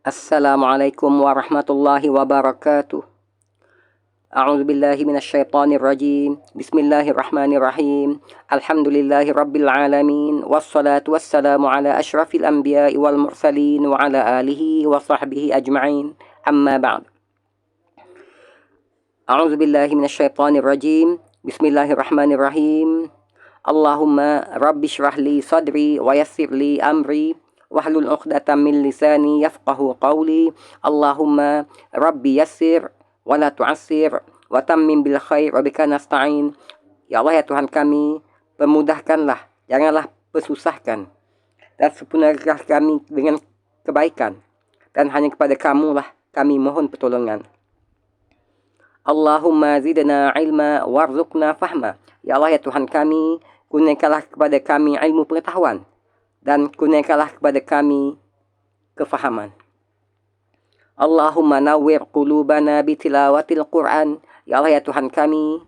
Assalamualaikum warahmatullahi wabarakatuh. A'udzu billahi minasyaitonir rajim. Bismillahirrahmanirrahim. Alhamdulillahi rabbil alamin. Wassalatu wassalamu ala asyrafil anbiya'i wal mursalin wa ala alihi wa sahbihi ajma'in. Amma ba'd. A'udzu billahi minasyaitonir rajim. Bismillahirrahmanirrahim. Allahumma rabbi shrah li sadri wa yassir li amri wahlul 'uqdatam min lisani yafqahu qawli. Allahumma rabbi yassir wa la tu'assir wa tammim bil khair wa bika nasta'in. Ya Allah, ya Tuhan kami, permudahkanlah, janganlah persusahkan, dan sempurnakanlah kami dengan kebaikan, dan hanya kepada Kamu lah kami mohon pertolongan. Allahumma zidna ilma warzuqna fahma. Ya Allah, ya Tuhan kami, kurniakanlah kepada kami ilmu pengetahuan, dan kurniakanlah kepada kami kefahaman. Allahumma nawwir qulubana bitilawatil Qur'an. Ya Allah, ya Tuhan kami,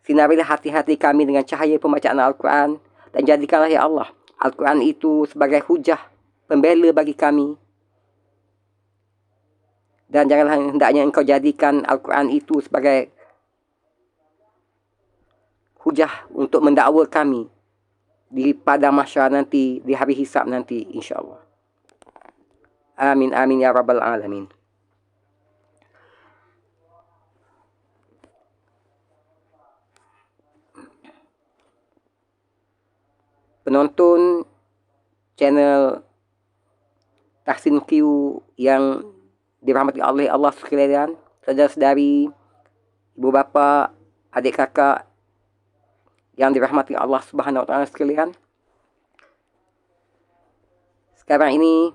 sinarilah hati-hati kami dengan cahaya pembacaan Al-Quran, dan jadikanlah, ya Allah, Al-Quran itu sebagai hujah pembela bagi kami. Dan janganlah hendaknya Engkau jadikan Al-Quran itu sebagai hujah untuk mendakwa kami di pada mahsyar nanti, di hari hisab nanti, insyaAllah. Amin, amin, ya Rabbal Alamin. Penonton channel Tahsin Q yang dirahmati oleh Allah sekalian, saudara-saudari, ibu bapa, adik kakak yang dirahmati Allah Subhanahu wa taala sekalian. Sekarang ini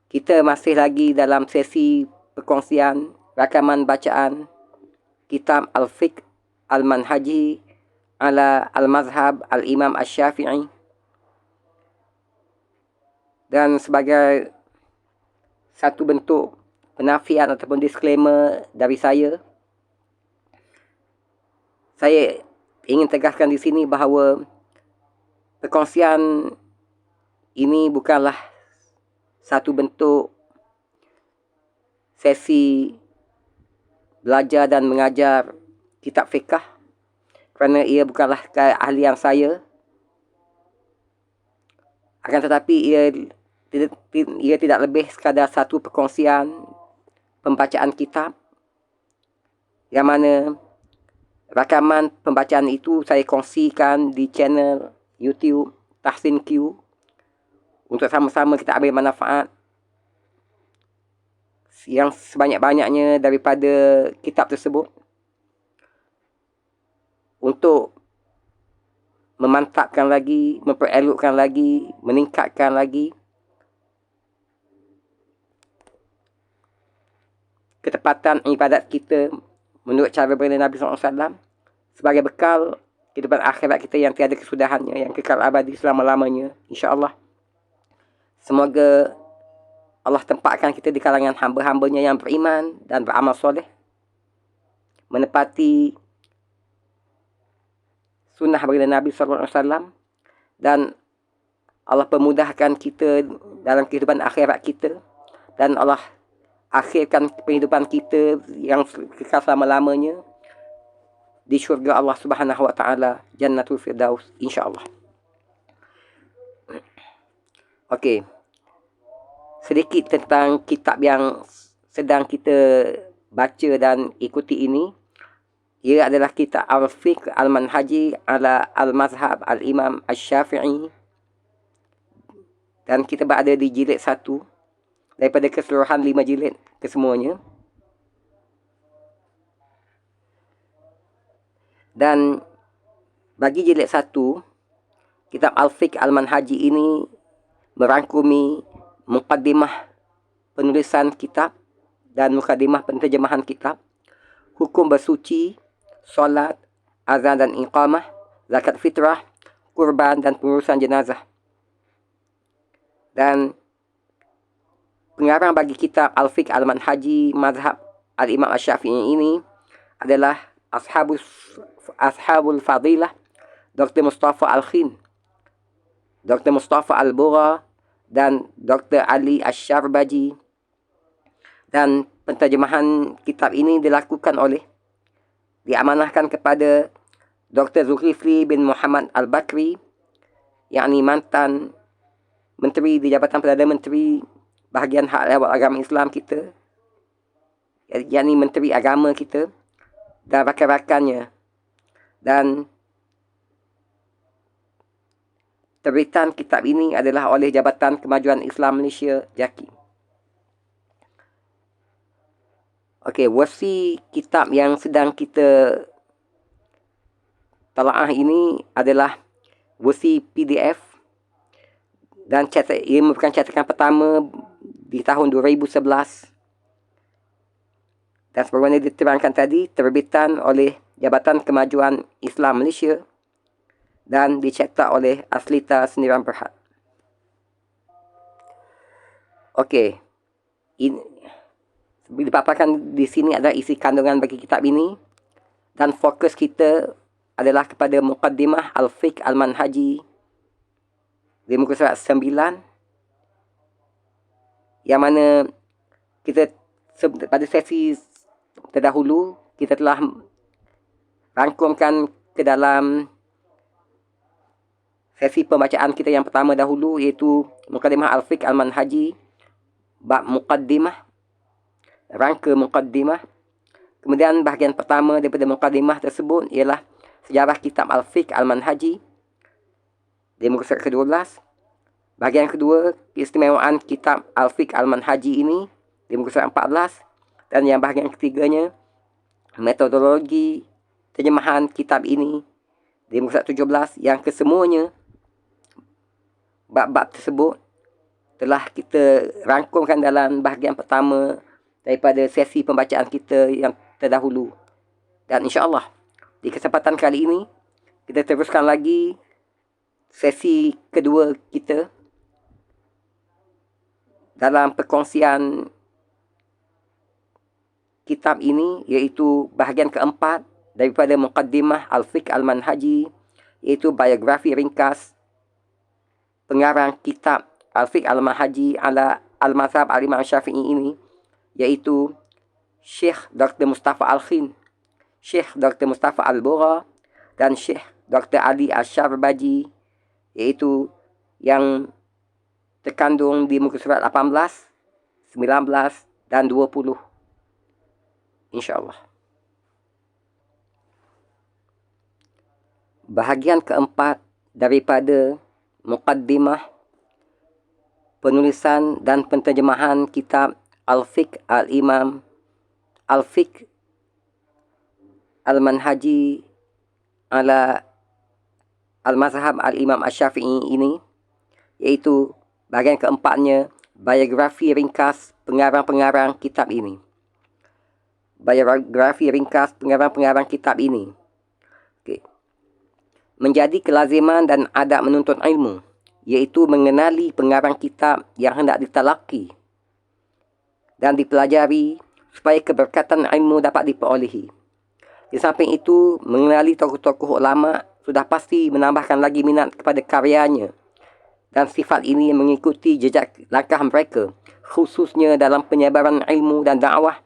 kita masih lagi dalam sesi perkongsian rakaman bacaan kitab Al-Fiqh Al-Manhaji ala Al-Mazhab Al-Imam Asy-Syafi'i. Dan sebagai satu bentuk penafian ataupun disclaimer dari saya ingin tegaskan di sini bahawa perkongsian ini bukanlah satu bentuk sesi belajar dan mengajar kitab fiqh, kerana ia bukanlah keahlian saya. Akan tetapi ia tidak lebih sekadar satu perkongsian pembacaan kitab, yang mana rakaman pembacaan itu saya kongsikan di channel YouTube Tahsin Q untuk sama-sama kita ambil manfaat yang sebanyak-banyaknya daripada kitab tersebut, untuk memantapkan lagi, memperelokkan lagi, meningkatkan lagi ketepatan ibadat kita menurut cara baginda Nabi SAW, sebagai bekal kehidupan akhirat kita yang tiada kesudahannya, yang kekal abadi selama-lamanya, insya-Allah. Semoga Allah tempatkan kita di kalangan hamba-hambanya yang beriman dan beramal soleh, menepati sunnah baginda Nabi SAW, dan Allah permudahkan kita dalam kehidupan akhirat kita, dan Allah akhirkan kehidupan kita yang kekal selama-lamanya di syurga Allah Subhanahu wa taala, Jannatul Firdaus, insya-Allah. Okey. Sedikit tentang kitab yang sedang kita baca dan ikuti ini. Ia adalah kitab Al-Fiqh Al-Manhaji ala Al-Mazhab Al-Imam Asy-Syafi'i, dan kita berada di jilid 1 daripada keseluruhan 5 jilid kesemuanya. Dan bagi jilid 1, kitab Al-Fiqh Al-Manhaji ini merangkumi muqaddimah penulisan kitab dan muqaddimah penterjemahan kitab, hukum bersuci, solat, azan dan iqamah, zakat fitrah, kurban dan pengurusan jenazah. Dan pengarang bagi kitab Al-Fiqh Al-Manhaji Mazhab Al-Imam Asy-Syafi'i ini adalah Ashabul Fadilah Dr. Mustafa Al-Khin, Dr. Mustafa Al-Bugha, dan Dr. Ali Ash-Sharbaji, dan penterjemahan kitab ini diamanahkan kepada Dr. Zulkifli bin Muhammad Al-Bakri, yakni mantan Menteri di Jabatan Perdana Menteri bahagian hak lewat agama Islam kita, yakni Menteri Agama kita, dan rakan-rakannya. Dan terbitan kitab ini adalah oleh Jabatan Kemajuan Islam Malaysia, JAKI. Okey, versi kitab yang sedang kita talaah ini adalah versi PDF, dan ia merupakan cetakan pertama di tahun 2011. Dan sebagaimana diterangkan tadi, terbitan oleh Jabatan Kemajuan Islam Malaysia dan dicetak oleh Aslita Sendirian Berhad. Okey, dipaparkan di sini adalah isi kandungan bagi kitab ini, dan fokus kita adalah kepada Muqaddimah Al-Fiqh Al-Manhaji di muka surat 9, yang mana kita pada sesi terdahulu kita telah rangkumkan ke dalam sesi pembacaan kita yang pertama dahulu, iaitu Muqaddimah Al-Fiqh Al-Manhaji, bab Muqaddimah, rangka Muqaddimah. Kemudian bahagian pertama daripada Muqaddimah tersebut ialah sejarah kitab Al-Fiqh Al-Manhaji di muka surat ke-12. Bahagian kedua, keistimewaan kitab Al-Fiqh Al-Manhaji ini di muka surat 14. Dan yang bahagian ketiganya, metodologi terjemahan kitab ini di muka surat 17, yang kesemuanya bab-bab tersebut telah kita rangkumkan dalam bahagian pertama daripada sesi pembacaan kita yang terdahulu. Dan insya-Allah di kesempatan kali ini kita teruskan lagi sesi kedua kita dalam perkongsian kitab ini, iaitu bahagian keempat daripada Muqaddimah Al-Fiqh Al-Manhaji, iaitu biografi ringkas pengarang kitab Al-Fiqh Al-Manhaji ala Al-Mazhab Al-Imam Syafi'i ini, iaitu Syekh Dr. Mustafa Al-Khin, Syekh Dr. Mustafa Al-Bura, dan Syekh Dr. Ali Ash-Sharbaji, iaitu yang terkandung di muka surat 18, 19 dan 20, insya-Allah. Bahagian keempat daripada Muqaddimah penulisan dan penterjemahan kitab Al-Fiqh Al-Imam Al-Fiqh Al-Manhaji ala Al-Mazhab Al-Imam Ash-Syafi'i ini, iaitu bahagian keempatnya biografi ringkas pengarang-pengarang kitab ini. Biografi ringkas pengarang-pengarang kitab ini. Okay. Menjadi kelaziman dan adab menuntut ilmu, iaitu mengenali pengarang kitab yang hendak ditalaki dan dipelajari supaya keberkatan ilmu dapat diperolehi. Di samping itu, mengenali tokoh-tokoh ulama sudah pasti menambahkan lagi minat kepada karyanya, dan sifat ini mengikuti jejak langkah mereka, khususnya dalam penyebaran ilmu dan dakwah,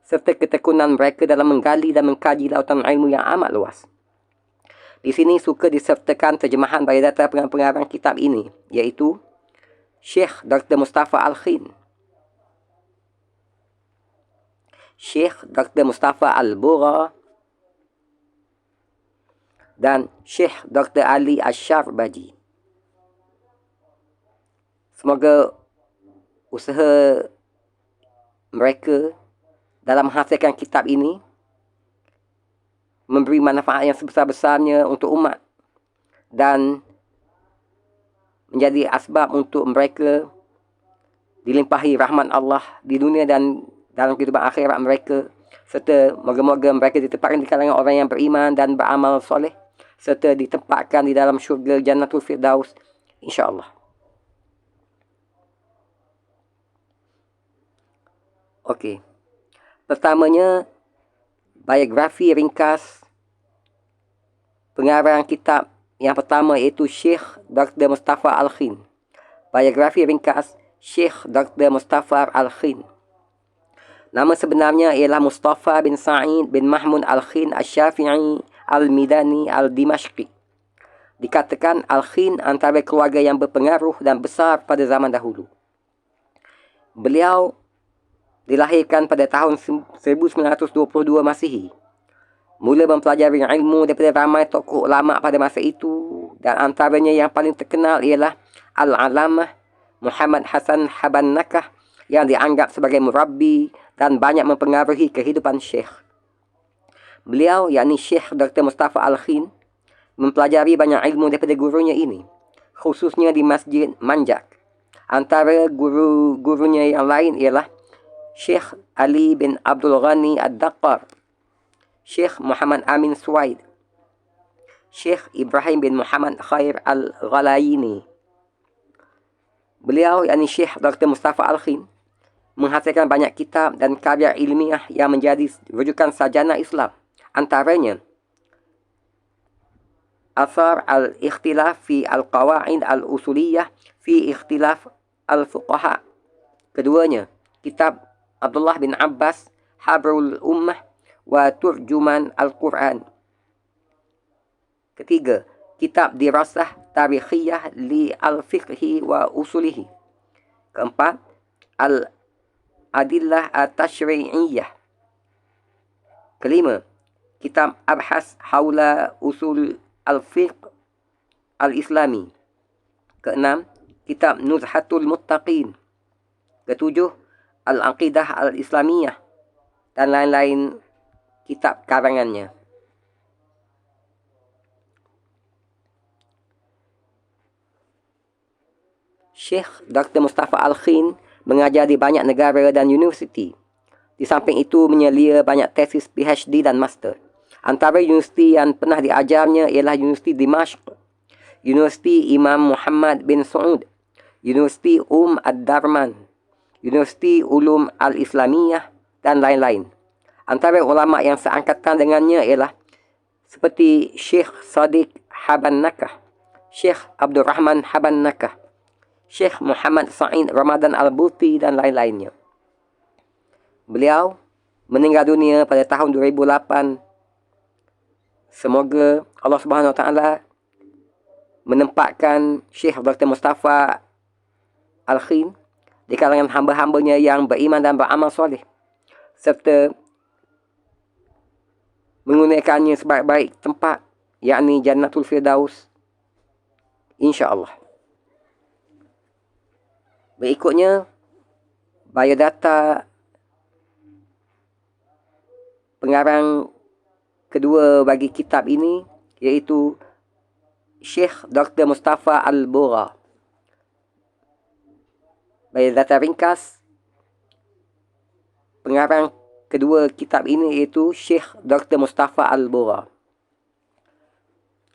serta ketekunan mereka dalam menggali dan mengkaji lautan ilmu yang amat luas. Di sini suka disertakan terjemahan biodata pengarang kitab ini, iaitu Syekh Dr. Mustafa Al-Khin, Syekh Dr. Mustafa Al-Bura, dan Syekh Dr. Ali Ash-Sharbaji. Semoga usaha mereka dalam menghasilkan kitab ini memberi manfaat yang sebesar-besarnya untuk umat dan menjadi asbab untuk mereka dilimpahi rahmat Allah di dunia dan dalam kehidupan akhirat mereka, serta moga-moga mereka ditempatkan di kalangan orang yang beriman dan beramal soleh, serta ditempatkan di dalam syurga Jannatul Firdaus, insya-Allah. Okey. Pertamanya, biografi ringkas pengarang kitab yang pertama, iaitu Syekh Dr. Mustafa Al-Khin. Biografi ringkas Syekh Dr. Mustafa Al-Khin. Nama sebenarnya ialah Mustafa bin Sa'id bin Mahmud Al-Khin Al-Syafi'i Al-Midani Al-Dimashqi. Dikatakan Al-Khin antara keluarga yang berpengaruh dan besar pada zaman dahulu. Beliau dilahirkan pada tahun 1922 Masihi. Mula mempelajari ilmu daripada ramai tokoh ulama pada masa itu, dan antaranya yang paling terkenal ialah Al-Alamah Muhammad Hasan Habannakah yang dianggap sebagai murabbi dan banyak mempengaruhi kehidupan Syekh. Beliau, yakni Syekh Dr. Mustafa Al-Khin, mempelajari banyak ilmu daripada gurunya ini, khususnya di Masjid Manjak. Antara guru-gurunya yang lain ialah Syekh Ali bin Abdul Ghani Ad-Daqqar, Syekh Muhammad Amin Suwaid, Syekh Ibrahim bin Muhammad Khair Al-Ghalayini. Beliau, yakni Syekh Dr. Mustafa Al-Khin, menghasilkan banyak kitab dan karya ilmiah yang menjadi rujukan sarjana Islam. Antaranya Athar Al-Ikhtilaf fi Al-Qawa'id Al-Usuliyah fi Ikhtilaf Al-Fuqaha. Keduanya, kitab Abdullah bin Abbas Habrul Ummah wa Turjuman Al-Quran. Ketiga, kitab Dirasah Tarikhiyah li Al-Fiqhi wa Usulihi. Keempat, Al-Adillah At-Tashri'iyah. Kelima, kitab Abhas Hawla Usul Al-Fiqh Al-Islami. Keenam, kitab Nuzhatul Muttaqin. Ketujuh, Al-Aqidah Al-Islamiyah dan lain-lain kitab karangannya. Syekh Dr. Mustafa Al-Khin mengajar di banyak negara dan universiti. Di samping itu menyelia banyak tesis PhD dan master. Antara universiti yang pernah diajarnya ialah Universiti Dimashq, Universiti Imam Muhammad bin Saud, Universiti Ad-Darman, Universiti Ulum Al-Islamiyah dan lain-lain. Antara ulama yang seangkatan dengannya ialah seperti Syekh Sadiq Habannakah, Syekh Abdul Rahman Habannakah, Syekh Muhammad Sa'id Ramadan Al-Buti dan lain-lainnya. Beliau meninggal dunia pada tahun 2008. Semoga Allah Subhanahu Wa Taala menempatkan Syekh Dr. Mustafa Al-Khin di kalangan hamba-hambanya yang beriman dan beramal soleh, serta menggunakannya sebaik-baik tempat, yakni Jannatul Firdaus, insya-Allah. Berikutnya, biodata pengarang kedua bagi kitab ini, iaitu Syekh Dr. Mustafa Al-Bugha. Biodata ringkas pengarang kedua kitab ini iaitu Syekh Dr. Mustafa Al-Bugha.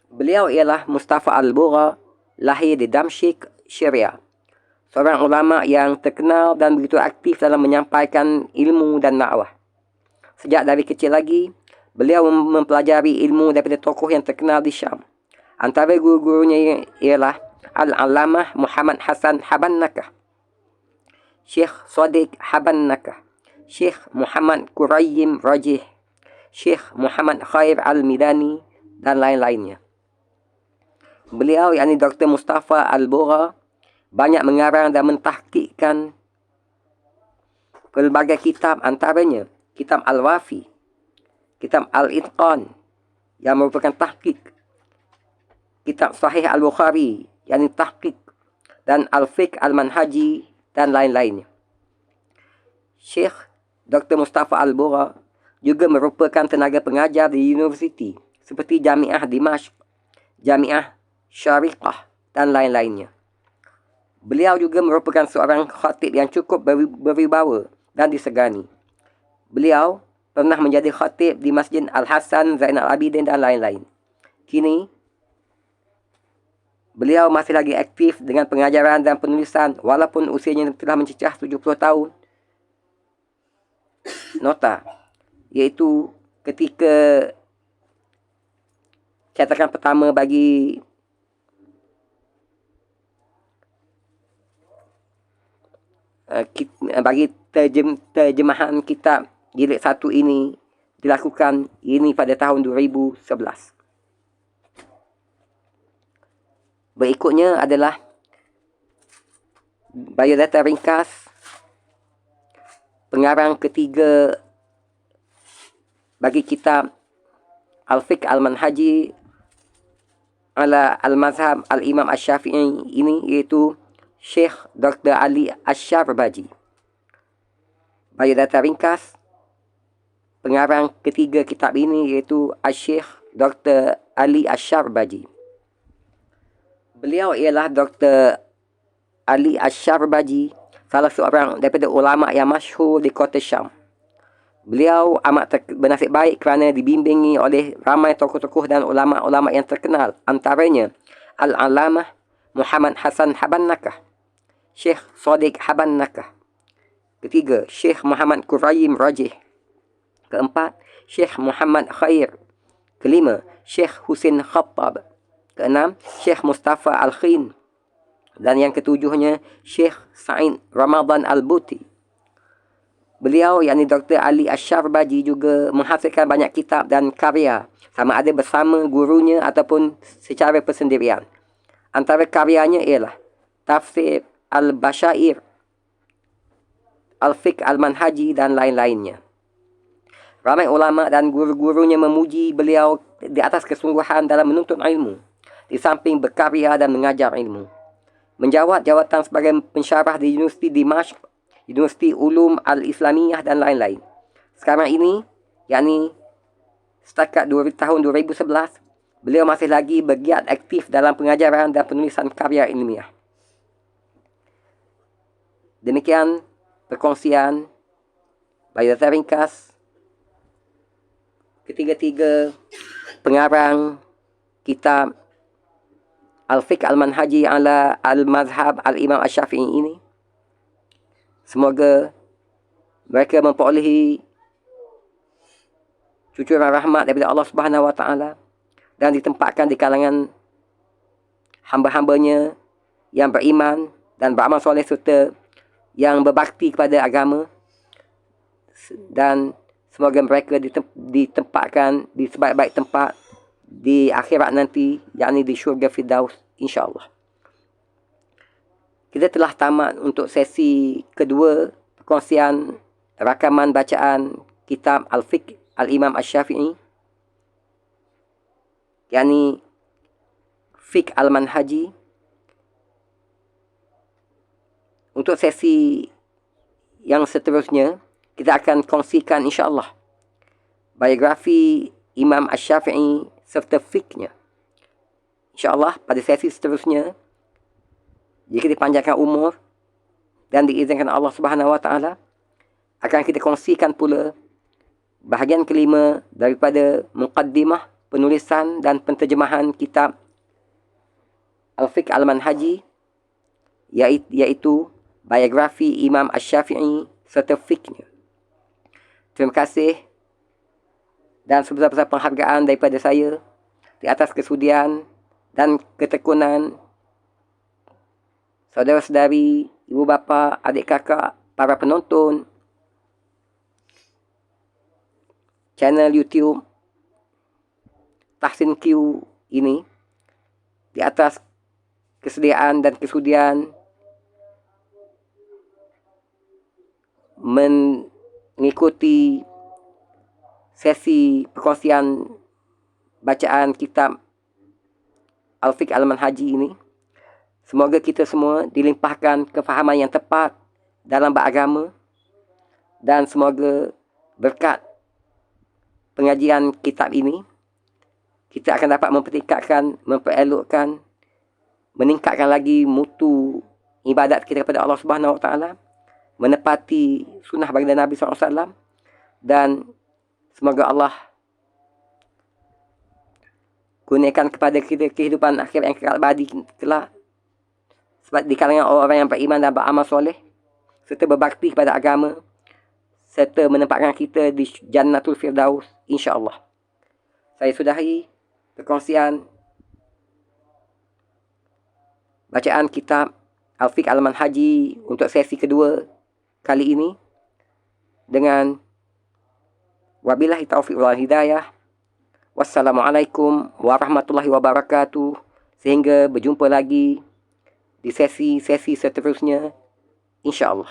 Beliau ialah Mustafa Al-Bugha, lahir di Damsyik, Syria. Seorang ulama yang terkenal dan begitu aktif dalam menyampaikan ilmu dan dakwah. Sejak dari kecil lagi, beliau mempelajari ilmu daripada tokoh yang terkenal di Syam. Antara guru-gurunya ialah Al-Alamah Muhammad Hasan Habannakah, Syekh Sadiq Habannakah, Syekh Muhammad Qurayyim Rajih, Syekh Muhammad Khair Al-Midani dan lain-lainnya. Beliau, yakni Dr. Mustafa Al-Bugha, banyak mengarang dan mentahqiqkan pelbagai kitab, antaranya kitab Al-Wafi, kitab Al-Itqan yang merupakan tahqiq, kitab Sahih Al-Bukhari yakni tahqiq, dan Al-Fiqh Al-Manhaji dan lain-lainnya. Syekh Dr. Mustafa Al-Bugha juga merupakan tenaga pengajar di universiti seperti Jamiah Dimashq, Jamiah Syariqah dan lain-lainnya. Beliau juga merupakan seorang khatib yang cukup berwibawa dan disegani. Beliau pernah menjadi khatib di Masjid Al-Hasan Zainal Abidin dan lain-lain. Kini, beliau masih lagi aktif dengan pengajaran dan penulisan walaupun usianya telah mencecah 70 tahun. Nota, iaitu ketika cetakan pertama bagi bagi terjemahan kitab jilid 1 ini dilakukan ini pada tahun 2011. Berikutnya adalah biodata ringkas pengarang ketiga bagi kitab Al-Fiqh Al-Manhaji ala Al-Mazhab Al-Imam Asy-Syafi'i ini, iaitu Syekh Dr. Ali Asy-Syarbaji. Biodata ringkas pengarang ketiga kitab ini iaitu Syekh Dr. Ali Asy-Syarbaji. Beliau ialah Dr. Ali Asy-Syarbaji, salah seorang daripada ulama yang masyhur di kota Syam. Beliau amat bernasib baik kerana dibimbingi oleh ramai tokoh-tokoh dan ulama-ulama yang terkenal, antaranya Al-Alamah Muhammad Hasan Habannakah, Syekh Sadiq Habannakah. Ketiga, Syekh Muhammad Quraim Rajih. Keempat, Syekh Muhammad Khair. Kelima, Syekh Husin Khattab. Keenam, Syekh Mustafa Al-Khin. Dan yang ketujuhnya, Syekh Sa'id Ramadan Al-Buti. Beliau, yakni Dr. Ali Asy-Syarbaji, juga menghasilkan banyak kitab dan karya, sama ada bersama gurunya ataupun secara persendirian. Antara karyanya ialah Tafsir Al-Basyair, Al-Fiqh Al-Manhaji dan lain-lainnya. Ramai ulama dan guru-gurunya memuji beliau di atas kesungguhan dalam menuntut ilmu, di samping berkarya dan mengajar ilmu. Menjawat jawatan sebagai pensyarah di Universiti Dimashq, Universiti Ulum Al-Islamiyah dan lain-lain. Sekarang ini, yakni setakat tahun 2011, beliau masih lagi bergiat aktif dalam pengajaran dan penulisan karya ilmiah. Demikian perkongsian biodata ringkas ketiga-tiga pengarang kitab Al-Fiqh Al-Manhaji ala Al-Mazhab Al-Imam Asy-Syafi'i ini. Semoga mereka memperolehi cucuran rahmat daripada Allah Subhanahu Wa Taala dan ditempatkan di kalangan hamba-hambanya yang beriman dan beramal soleh serta yang berbakti kepada agama, dan semoga mereka ditempatkan di sebaik-baik tempat di akhirat nanti, yakni di syurga Firdaus, insya-Allah. Kita telah tamat untuk sesi kedua perkongsian rakaman bacaan kitab Al-Fiqh Al-Imam Asy-Syafi'i, yakni Fiqh Al-Manhaji. Untuk sesi yang seterusnya, kita akan kongsikan insya-Allah biografi Imam Asy-Syafi'i serta fiqhnya. InsyaAllah pada sesi seterusnya, jika dipanjangkan umur dan diizinkan Allah Subhanahu Wa Taala, akan kita kongsikan pula bahagian kelima daripada muqaddimah, penulisan dan penterjemahan kitab Al-Fiqh Al-Manhaji, iaitu biografi Imam Asy-Syafi'i serta fiqhnya. Terima kasih dan sebesar-besar penghargaan daripada saya di atas kesudian dan ketekunan saudara-saudari, ibu bapa, adik kakak, para penonton channel YouTube Tahsin Q ini, di atas kesediaan dan kesudian mengikuti sesi perkongsian bacaan kitab Al-Fiqh Al-Manhaji ini. Semoga kita semua dilimpahkan kefahaman yang tepat dalam beragama, dan semoga berkat pengajian kitab ini kita akan dapat mempertingkatkan, memperelokkan, meningkatkan lagi mutu ibadat kita kepada Allah Subhanahu Wa Taala, menepati sunnah baginda Nabi SAW, dan semoga Allah kurniakan kepada kita kehidupan akhir yang kekal abadi kelak, sebab di kalangan orang yang beriman dan beramal soleh serta berbakti kepada agama, serta menempatkan kita di Jannatul Firdaus, insya-Allah. Saya sudahi perkongsian bacaan kitab Al-Fiqh Al-Manhaji untuk sesi kedua kali ini dengan wabillahi taufiq wal hidayah. Wassalamualaikum warahmatullahi wabarakatuh. Sehingga berjumpa lagi di sesi-sesi seterusnya, insya Allah.